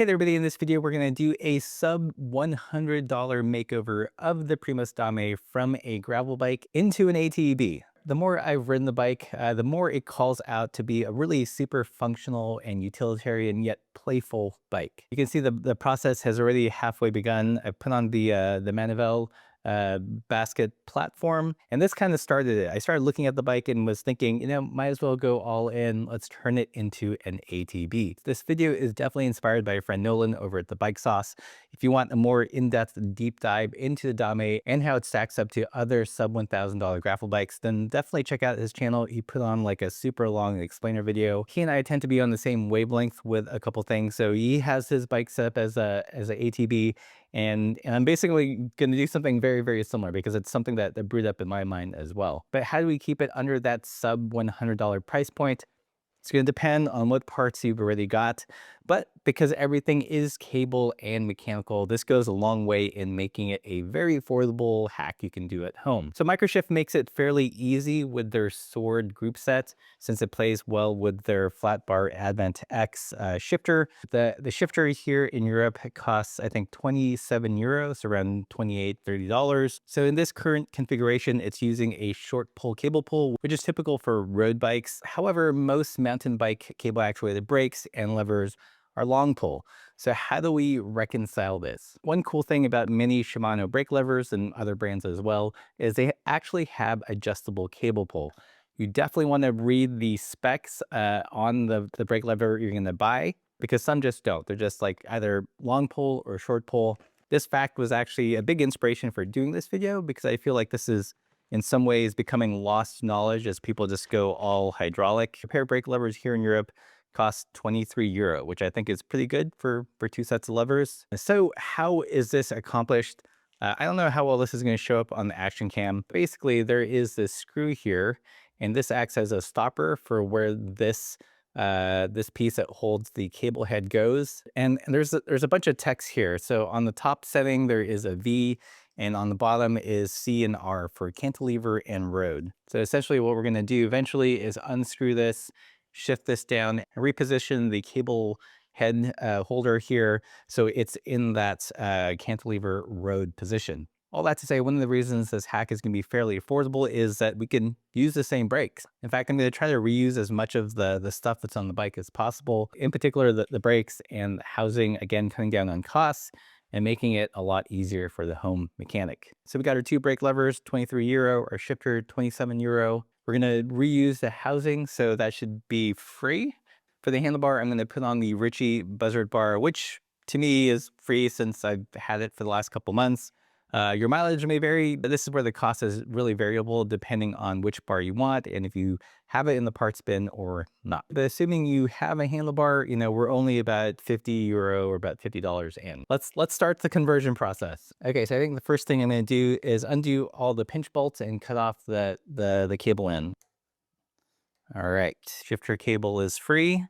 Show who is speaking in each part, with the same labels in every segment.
Speaker 1: Hey there, everybody. In this video, we're going to do a sub $100 makeover of the Primos Dame from a gravel bike into an ATV. The more I've ridden the bike, the more it calls out to be a really super functional and utilitarian yet playful bike. You can see the process has already halfway begun. I put on the Manivel basket platform, and this kind of started it. I started looking at the bike and was thinking, might as well go all in. Let's turn it into an ATV. This video is definitely inspired by a friend Nolan over at the Bike Sauce. If you want a more in-depth deep dive into the Dame and how it stacks up to other sub $1,000 gravel bikes, then definitely check out his channel. He put on like a super long explainer video. He and I tend to be on the same wavelength with a couple things. So he has his bike set up as a ATV, and I'm basically going to do something very, very similar because it's something that brewed up in my mind as well. But how do we keep it under that sub $100 price point? It's going to depend on what parts you've already got, but because everything is cable and mechanical, this goes a long way in making it a very affordable hack you can do at home. So Microshift makes it fairly easy with their Sword group set, since it plays well with their flat bar Advent X shifter. The shifter here in Europe costs, I think, 27 euros, around $28–30. So in this current configuration, it's using a short pull cable pull, which is typical for road bikes. However, most mountain bike cable actuated brakes and levers are long pull. So how do we reconcile this? One cool thing about many Shimano brake levers and other brands as well is they actually have adjustable cable pull. You definitely want to read the specs on the brake lever you're going to buy, because some just don't. They're just like either long pull or short pull. This fact was actually a big inspiration for doing this video, because I feel like this is in some ways becoming lost knowledge as people just go all hydraulic. A pair of brake levers here in Europe cost 23 euro, which I think is pretty good for two sets of levers. So how is this accomplished? I don't know how well this is going to show up on the action cam. Basically, there is this screw here, and this acts as a stopper for where this piece that holds the cable head goes. And there's a bunch of text here. So on the top setting, there is a V, and on the bottom is C and R for cantilever and road. So essentially what we're going to do eventually is unscrew this, shift this down, and reposition the cable head holder here so it's in that cantilever road position. All that to say, one of the reasons this hack is going to be fairly affordable is that we can use the same brakes. In fact, I'm going to try to reuse as much of the stuff that's on the bike as possible, in particular the brakes and the housing, again, cutting down on costs and making it a lot easier for the home mechanic. So we got our two brake levers, 23 euro, our shifter, 27 euro. We're going to reuse the housing, so that should be free. For the handlebar, I'm going to put on the Ritchie buzzard bar, which to me is free since I've had it for the last couple months. Your mileage may vary, but this is where the cost is really variable depending on which bar you want and if you have it in the parts bin or not. But assuming you have a handlebar, we're only about 50 euro or about $50 in. Let's start the conversion process. Okay, so I think the first thing I'm going to do is undo all the pinch bolts and cut off the cable end. All right, shifter cable is free,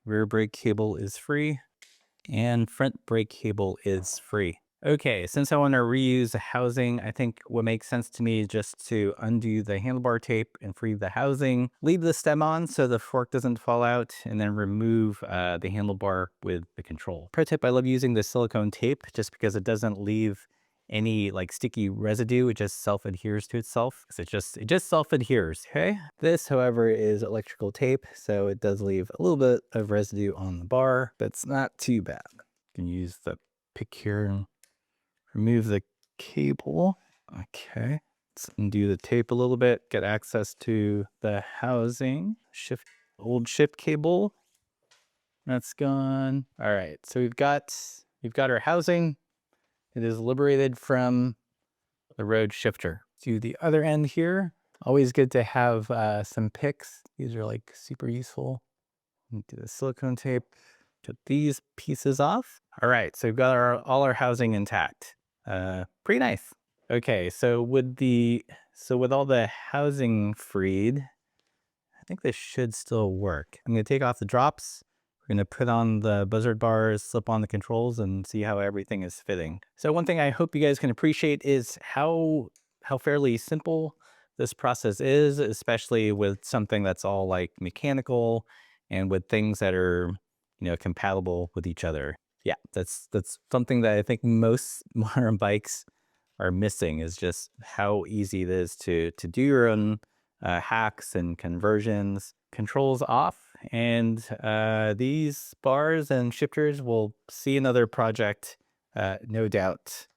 Speaker 1: rear brake cable is free, and front brake cable is free. Okay, since I want to reuse the housing, I think what makes sense to me is just to undo the handlebar tape and free the housing, leave the stem on so the fork doesn't fall out, and then remove the handlebar with the control. Pro tip, I love using the silicone tape just because it doesn't leave any like sticky residue. It just self-adheres to itself. So it just self-adheres. Okay. This, however, is electrical tape, so it does leave a little bit of residue on the bar, but it's not too bad. You can use the pick here and remove the cable. Okay. Let's undo the tape a little bit, get access to the housing. Shift old ship cable. That's gone. All right. So we've got our housing. It is liberated from the road shifter. To the other end here, always good to have some picks. These are like super useful. Do the silicone tape, cut these pieces off. All right, so we've got all our housing intact. Pretty nice. Okay, so with all the housing freed, I think this should still work. I'm gonna take off the drops. We're going to put on the buzzard bars, slip on the controls, and see how everything is fitting. So one thing I hope you guys can appreciate is how fairly simple this process is, especially with something that's all like mechanical and with things that are, compatible with each other. Yeah, that's something that I think most modern bikes are missing, is just how easy it is to do your own hacks and conversions. Controls off, and these bars and shifters will see another project, no doubt.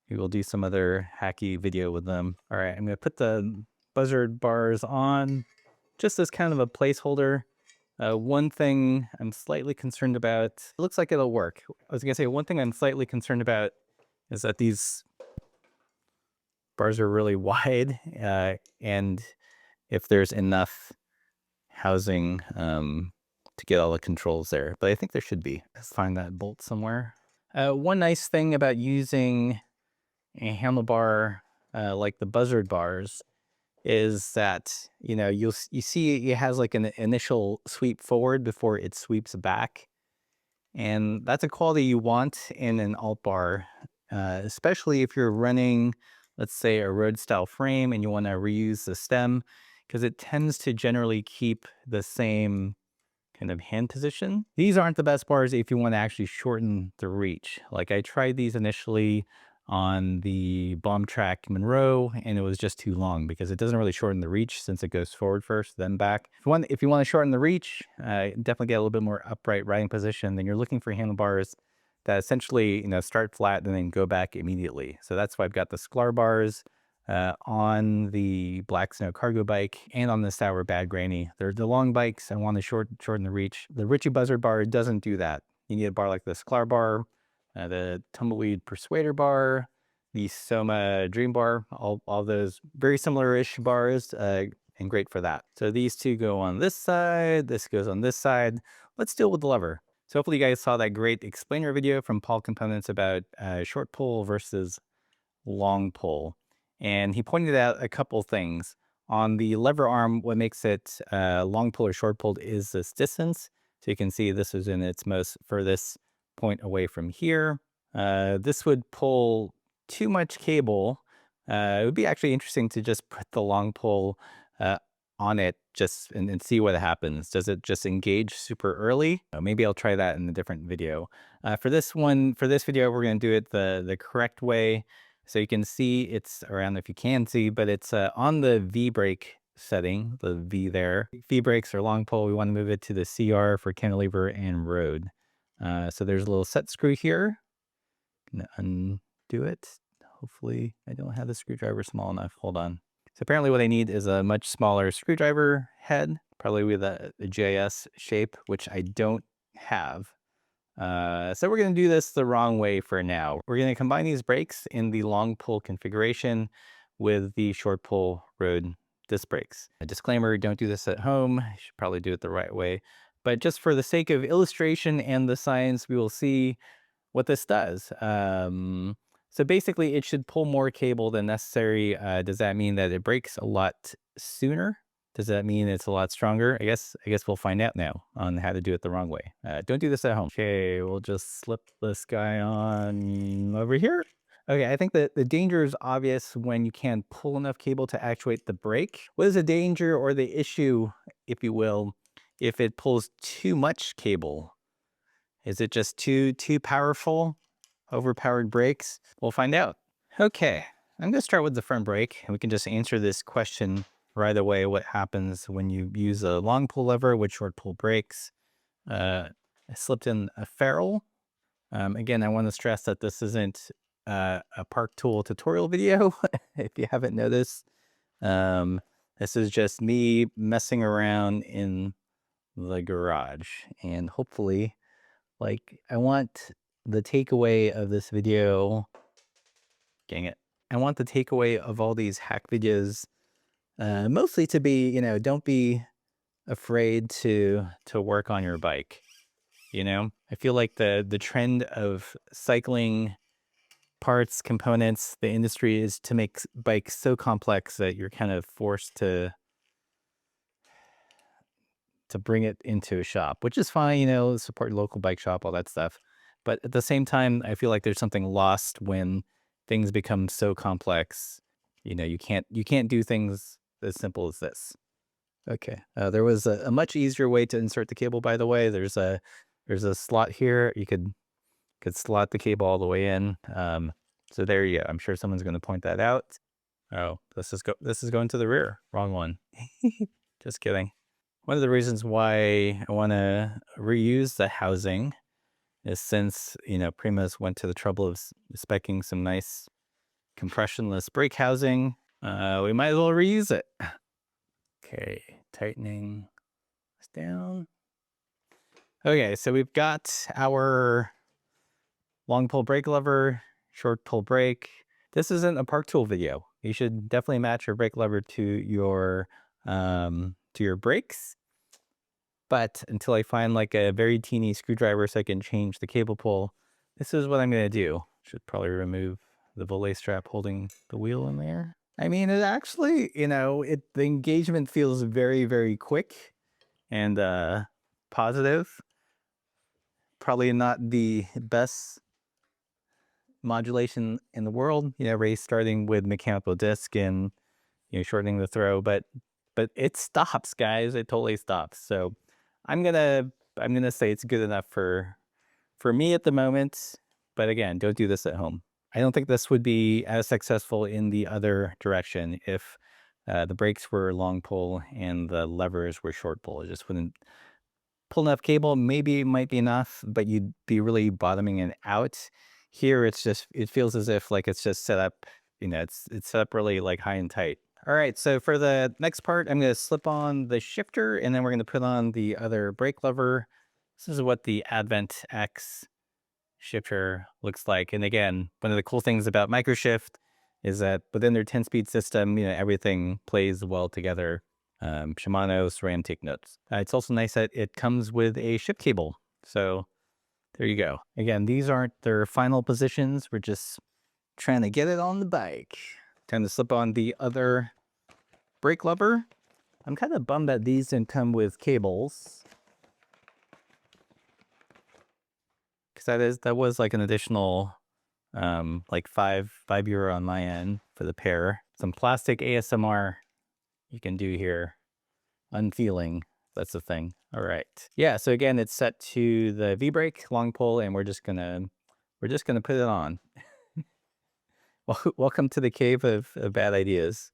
Speaker 1: We will do some other hacky video with them. All right, I'm going to put the buzzard bars on just as kind of a placeholder. One thing I'm slightly concerned about, it looks like it'll work. I was going to say, one thing I'm slightly concerned about is that these bars are really wide, and if there's enough housing to get all the controls there. But I think there should be. Let's find that bolt somewhere. One nice thing about using a handlebar like the buzzard bars is that, you see it has like an initial sweep forward before it sweeps back. And that's a quality you want in an alt bar, especially if you're running, let's say, a road style frame and you want to reuse the stem, because it tends to generally keep the same kind of hand position. These aren't the best bars if you want to actually shorten the reach. Like, I tried these initially on the Bomb Track Monroe, and it was just too long because it doesn't really shorten the reach since it goes forward first, then back. If you want to shorten the reach, definitely get a little bit more upright riding position, then you're looking for handlebars that essentially, start flat and then go back immediately. So that's why I've got the Sklar bars on the Black Snow cargo bike and on the Sour Bad Granny. They're the long bikes. I want to shorten the reach. The Ritchie Buzzard bar doesn't do that. You need a bar like the Sklar bar, the Tumbleweed Persuader bar, the Soma Dream bar, all those very similar-ish bars, and great for that. So these two go on this side, this goes on this side. Let's deal with the lever. So hopefully you guys saw that great explainer video from Paul Components about short pull versus long pull. And he pointed out a couple things. On the lever arm, what makes it long pull or short pulled is this distance. So you can see this is in its most furthest point away from here. This would pull too much cable. It would be actually interesting to just put the long pull on it just and see what happens. Does it just engage super early? Maybe I'll try that in a different video. For this video, we're going to do it the correct way. So you can see it's around, if you can see, but it's on the V brake setting, the V there. V brakes are long pull. We want to move it to the CR for cantilever and road. So there's a little set screw here. I'm gonna undo it. Hopefully I don't have the screwdriver small enough. Hold on. So apparently what I need is a much smaller screwdriver head, probably with a JS shape, which I don't have. So we're going to do this the wrong way for now. We're going to combine these brakes in the long pull configuration with the short pull road disc brakes. A disclaimer, don't do this at home. You should probably do it the right way. But just for the sake of illustration and the science, we will see what this does. So basically it should pull more cable than necessary. Does that mean that it breaks a lot sooner? Does that mean it's a lot stronger? I guess we'll find out now on how to do it the wrong way. Don't do this at home. Okay, we'll just slip this guy on over here. Okay, I think that the danger is obvious when you can't pull enough cable to actuate the brake. What is the danger or the issue, if you will, if it pulls too much cable? Is it just too powerful? Overpowered brakes? We'll find out. Okay, I'm going to start with the front brake, and we can just answer this question right away. What happens when you use a long pull lever with short pull brakes? I slipped in a ferrule. Again, I want to stress that this isn't a Park Tool tutorial video, if you haven't noticed. This is just me messing around in the garage, and hopefully, I want the takeaway of this video, dang it. I want the takeaway of all these hack videos, mostly to be, don't be afraid to work on your bike. I feel like the trend of cycling parts, components, the industry is to make bikes so complex that you're kind of forced to bring it into a shop, which is fine, support your local bike shop, all that stuff. But at the same time, I feel like there's something lost when things become so complex. You can't do things as simple as this. Okay, there was a much easier way to insert the cable, by the way. There's a slot here. You could could slot the cable all the way in. So there you go. I'm sure someone's going to point that out. Oh, this is going to the rear. Wrong one. Just kidding. One of the reasons why I want to reuse the housing is since, Primos went to the trouble of speccing some nice compressionless brake housing, we might as well reuse it. Okay, tightening this down. Okay, so we've got our long pull brake lever, short pull brake. This isn't a park tool video. You should definitely match your brake lever to your brakes. But until I find like a very teeny screwdriver so I can change the cable pull, this is what I'm going to do. Should probably remove the volet strap holding the wheel in there. I mean, it actually, the engagement feels very, very quick and positive. Probably not the best modulation in the world, race starting with mechanical disc and, shortening the throw, but it stops, guys. It totally stops. So I'm gonna say it's good enough for me at the moment. But again, don't do this at home. I don't think this would be as successful in the other direction if the brakes were long pull and the levers were short pull. It just wouldn't pull enough cable. Maybe it might be enough, but you'd be really bottoming it out. Here, it feels as if like it's just set up, it's set up really like high and tight. All right, so for the next part, I'm going to slip on the shifter, and then we're going to put on the other brake lever. This is what the Advent X shifter looks like. And again, one of the cool things about Microshift is that within their 10-speed system, everything plays well together. Shimano, SRAM take notes. It's also nice that it comes with a shift cable. So there you go. Again, these aren't their final positions. We're just trying to get it on the bike. Time to slip on the other brake lever. I'm kind of bummed that these didn't come with cables, because that was like an additional like €5 on my end for the pair. Some plastic ASMR you can do here. Unfeeling, that's the thing. All right. Yeah, so again, it's set to the V-brake long pull, and we're just gonna put it on. Welcome to the cave of bad ideas,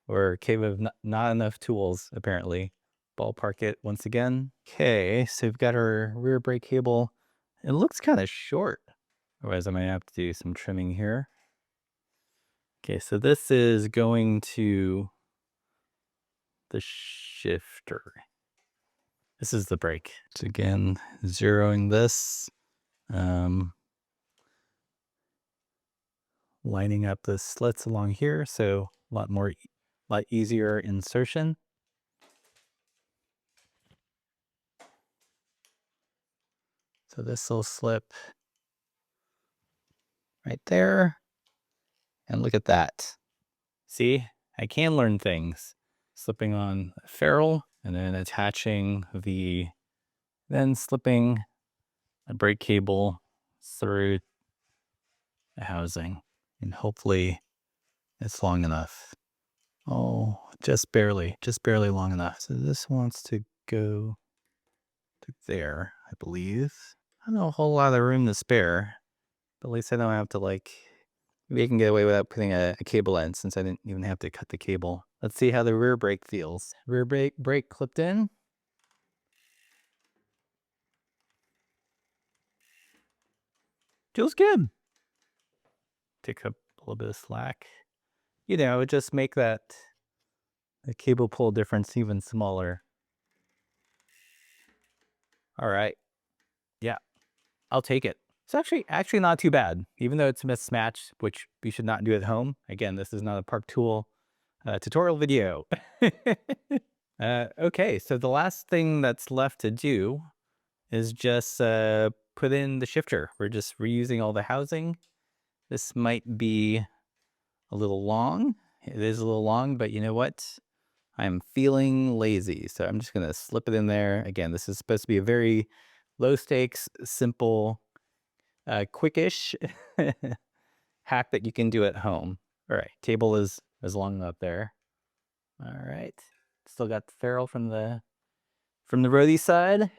Speaker 1: or cave of not enough tools, apparently. Ballpark it once again. Okay, so we've got our rear brake cable. It looks kind of short. Otherwise, I might have to do some trimming here. Okay, so this is going to the shifter. This is the brake. So again, zeroing this, lining up the slits along here, so a lot easier insertion. So this will slip right there, and look at that. See, I can learn things. Slipping on a ferrule, and then attaching then slipping a brake cable through the housing, and hopefully it's long enough. Oh, just barely long enough. So this wants to go to there, I believe. I don't know a whole lot of room to spare, but at least I don't have to maybe I can get away without putting a cable in, since I didn't even have to cut the cable. Let's see how the rear brake feels. Rear brake clipped in. Feels good. Pick up a little bit of slack. Just make the cable pull difference even smaller. All right. Yeah, I'll take it. It's actually not too bad, even though it's mismatched, which you should not do at home. Again, this is not a park tool tutorial video. Okay, so the last thing that's left to do is just put in the shifter. We're just reusing all the housing. This might be a little long. It is a little long, but you know what? I'm feeling lazy, so I'm just going to slip it in there. Again, this is supposed to be a very low stakes, simple, quickish hack that you can do at home. All right, table is long enough there. All right, still got the ferrule from the roadie side.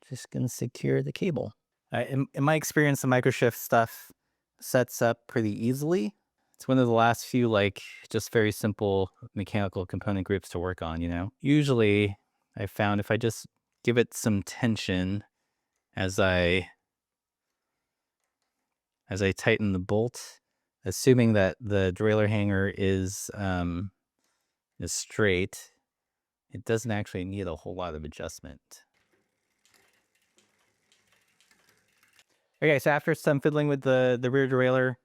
Speaker 1: Just gonna secure the cable. In my experience, the microshift stuff sets up pretty easily. It's one of the last few, like, just very simple mechanical component groups to work on, you know? Usually, I found if I just give it some tension as I tighten the bolt, assuming that the derailleur hanger is straight, it doesn't actually need a whole lot of adjustment. Okay, so after some fiddling with the rear derailleur,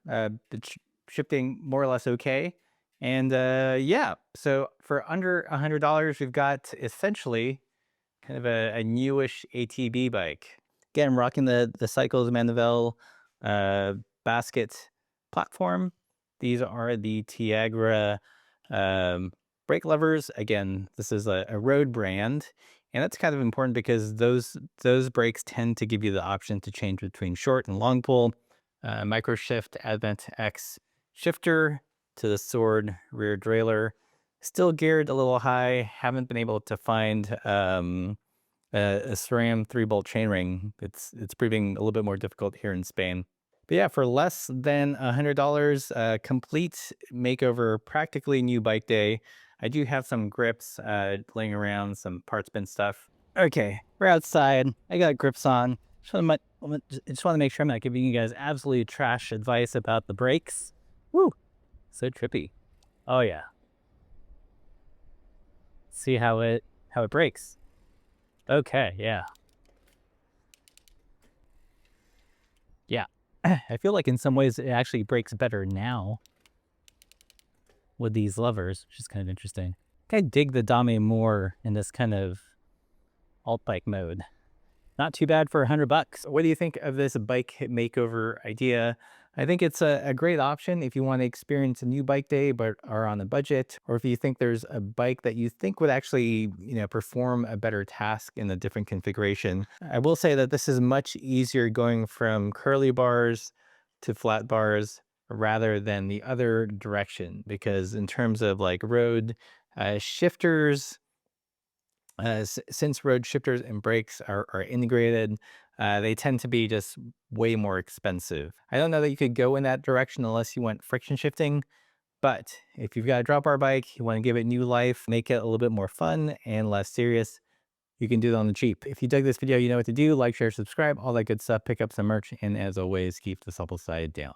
Speaker 1: it's shifting more or less okay. And yeah, so for under $100, we've got essentially kind of a newish ATB bike. Again, I'm rocking the Cycles Mandeville uh, basket platform. These are the Tiagra um, brake levers. Again, this is a road brand, and that's kind of important because those brakes tend to give you the option to change between short and long pull. Micro shift Advent X shifter to the Sword rear derailleur. Still geared a little high. Haven't been able to find a SRAM 3-bolt chainring. It's proving a little bit more difficult here in Spain. But yeah, for less than $100, complete makeover, practically new bike day. I do have some grips laying around, some parts bin stuff. Okay, we're outside. I got grips on. Just want to make sure I'm not giving you guys absolutely trash advice about the brakes. Woo, so trippy. Oh yeah, see how it breaks. Okay, yeah. Yeah. I feel like in some ways it actually breaks better now with these levers, which is kind of interesting. I dig the Dame more in this kind of alt bike mode. Not too bad for $100. What do you think of this bike makeover idea? I think it's a great option if you want to experience a new bike day but are on a budget, or if you think there's a bike that you think would actually, perform a better task in a different configuration. I will say that this is much easier going from curly bars to flat bars rather than the other direction, because in terms of like road shifters, since road shifters and brakes are integrated, they tend to be just way more expensive. I don't know that you could go in that direction unless you went friction shifting, but if you've got a drop bar bike, you want to give it new life, make it a little bit more fun and less serious, you can do that on the cheap. If you dug this video, you know what to do. Like, share, subscribe, all that good stuff. Pick up some merch, and as always, keep the supple side down.